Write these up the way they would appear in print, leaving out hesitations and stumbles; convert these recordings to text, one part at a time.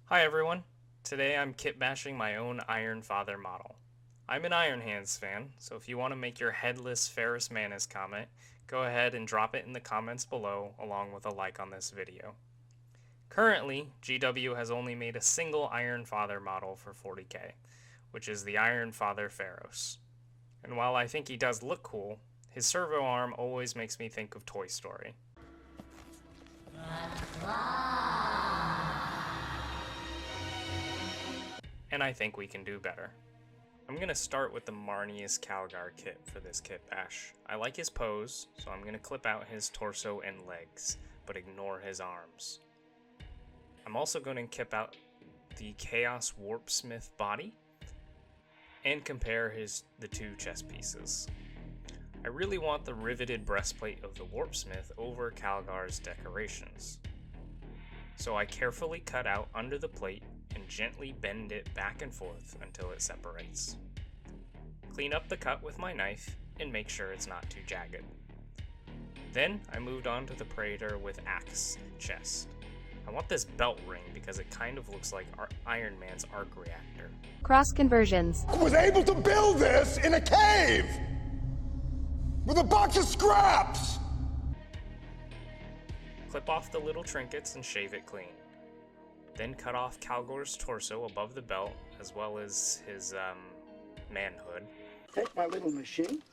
Hi everyone, today I'm kit bashing my own Iron Father model. I'm an Iron Hands fan, so if you want to make your headless Ferrus Manus comet, go ahead and drop it in the comments below along with a like on this video. Currently, GW has only made a single Iron Father model for 40k, which is the Iron Father Pharaohs. And while I think he does look cool, his servo arm always makes me think of Toy Story. And I think we can do better. I'm going to start with the Marnius Calgar kit for this kit bash. I like his pose, so I'm going to clip out his torso and legs, but ignore his arms. I'm also going to clip out the Chaos Warpsmith body and compare the two chest pieces. I really want the riveted breastplate of the Warpsmith over Calgar's decorations. So I carefully cut out under the plate and gently bend it back and forth until it separates. Clean up the cut with my knife and make sure it's not too jagged. Then I moved on to the Praetor with axe chest. I want this belt ring because it kind of looks like Iron Man's arc reactor. Cross conversions. I was able to build this in a cave with a box of scraps! Clip off the little trinkets and shave it clean. Then cut off Calgar's torso above the belt, as well as his manhood. Take my little machine.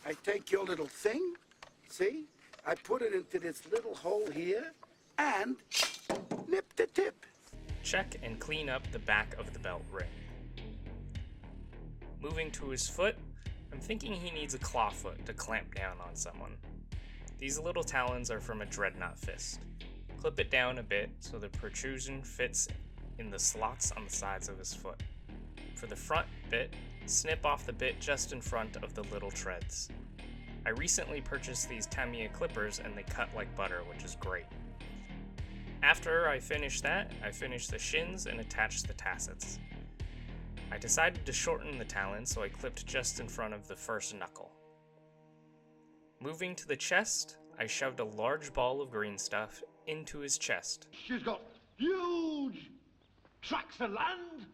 I take your little thing, see? I put it into this little hole here, and nip the tip. Check and clean up the back of the belt ring. Moving to his foot, I'm thinking he needs a claw foot to clamp down on someone. These little talons are from a dreadnought fist. Clip it down a bit so the protrusion fits in the slots on the sides of his foot. For the front bit, snip off the bit just in front of the little treads. I recently purchased these Tamiya clippers and they cut like butter, which is great. After I finished that, I finished the shins and attached the tassets. I decided to shorten the talon, so I clipped just in front of the first knuckle. Moving to the chest, I shoved a large ball of green stuff into his chest. She's got huge tracts of land.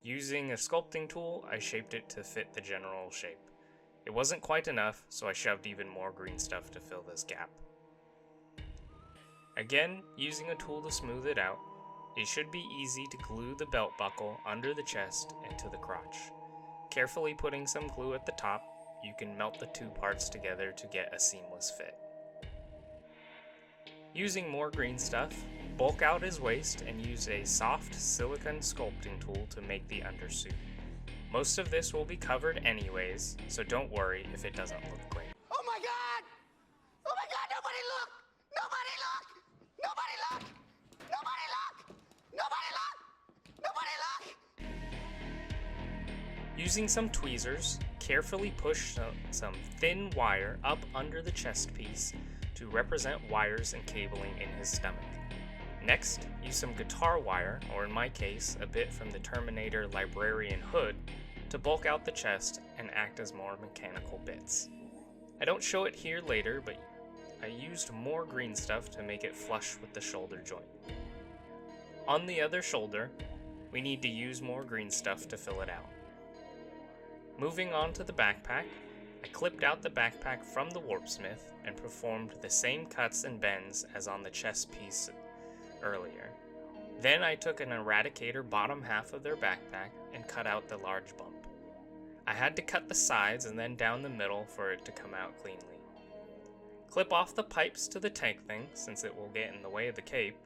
Using a sculpting tool, I shaped it to fit the general shape. It wasn't quite enough, so I shoved even more green stuff to fill this gap. Again, using a tool to smooth it out, it should be easy to glue the belt buckle under the chest and to the crotch. Carefully putting some glue at the top, you can melt the two parts together to get a seamless fit. Using more green stuff, bulk out his waist and use a soft silicone sculpting tool to make the undersuit. Most of this will be covered anyways, so don't worry if it doesn't look great. Oh my God! Oh my God, nobody look! Nobody look! Nobody look! Nobody look! Nobody look! Nobody look! Using some tweezers, carefully push some thin wire up under the chest piece to represent wires and cabling in his stomach. Next, use some guitar wire, or in my case, a bit from the Terminator Librarian hood, to bulk out the chest and act as more mechanical bits. I don't show it here later, but I used more green stuff to make it flush with the shoulder joint. On the other shoulder, we need to use more green stuff to fill it out. Moving on to the backpack, I clipped out the backpack from the Warpsmith and performed the same cuts and bends as on the chest piece earlier. Then I took an Eradicator bottom half of their backpack and cut out the large bump. I had to cut the sides and then down the middle for it to come out cleanly. Clip off the pipes to the tank thing, since it will get in the way of the cape,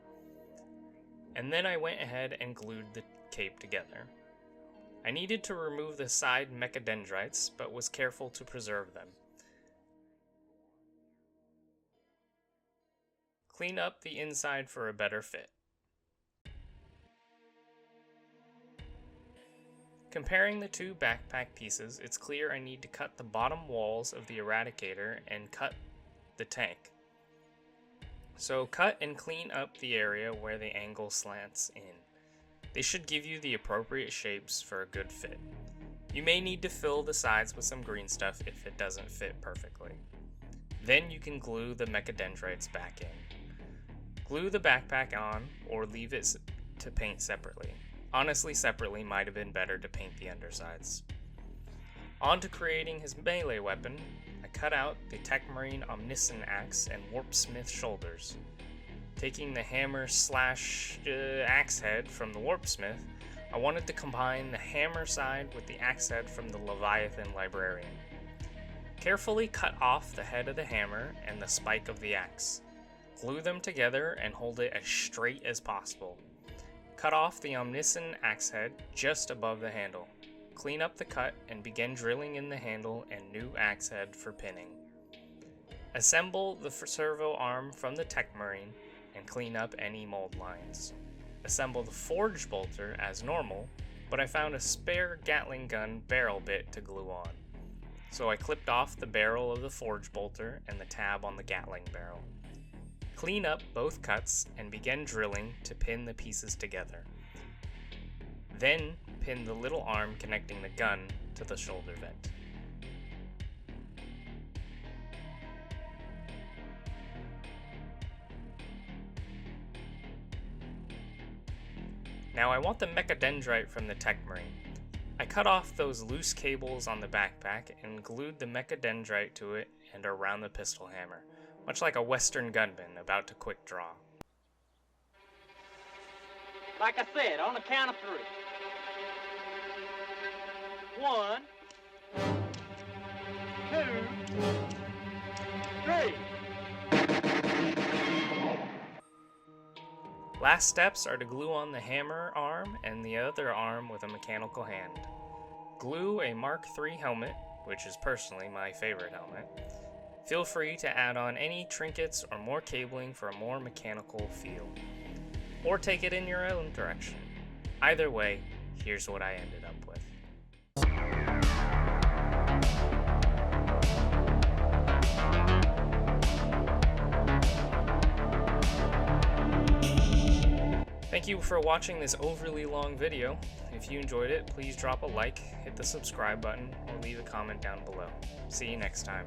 and then I went ahead and glued the cape together. I needed to remove the side mechadendrites, but was careful to preserve them. Clean up the inside for a better fit. Comparing the two backpack pieces, it's clear I need to cut the bottom walls of the Eradicator and cut the tank. So cut and clean up the area where the angle slants in. They should give you the appropriate shapes for a good fit. You may need to fill the sides with some green stuff if it doesn't fit perfectly. Then you can glue the mechadendrites back in. Glue the backpack on or leave it to paint separately. Honestly, separately might have been better to paint the undersides. On to creating his melee weapon, I cut out the techmarine omniscient axe and warpsmith shoulders. Taking the hammer slash axe head from the warpsmith, I wanted to combine the hammer side with the axe head from the Leviathan librarian. Carefully cut off the head of the hammer and the spike of the axe. Glue them together and hold it as straight as possible. Cut off the omniscient axe head just above the handle. Clean up the cut and begin drilling in the handle and new axe head for pinning. Assemble the servo arm from the techmarine and clean up any mold lines. Assemble the forge bolter as normal, but I found a spare Gatling gun barrel bit to glue on. So I clipped off the barrel of the forge bolter and the tab on the Gatling barrel. Clean up both cuts and begin drilling to pin the pieces together. Then pin the little arm connecting the gun to the shoulder vent. Now I want the mechadendrite from the techmarine. I cut off those loose cables on the backpack and glued the mechadendrite to it and around the pistol hammer, much like a Western gunman about to quick draw. Like I said, on the count of 3. 1, 2, 3. Last steps are to glue on the hammer arm and the other arm with a mechanical hand. Glue a Mark III helmet, which is personally my favorite helmet. Feel free to add on any trinkets or more cabling for a more mechanical feel. Or take it in your own direction. Either way, here's what I ended up with. Thank you for watching this overly long video. If you enjoyed it, please drop a like, hit the subscribe button, or leave a comment down below. See you next time.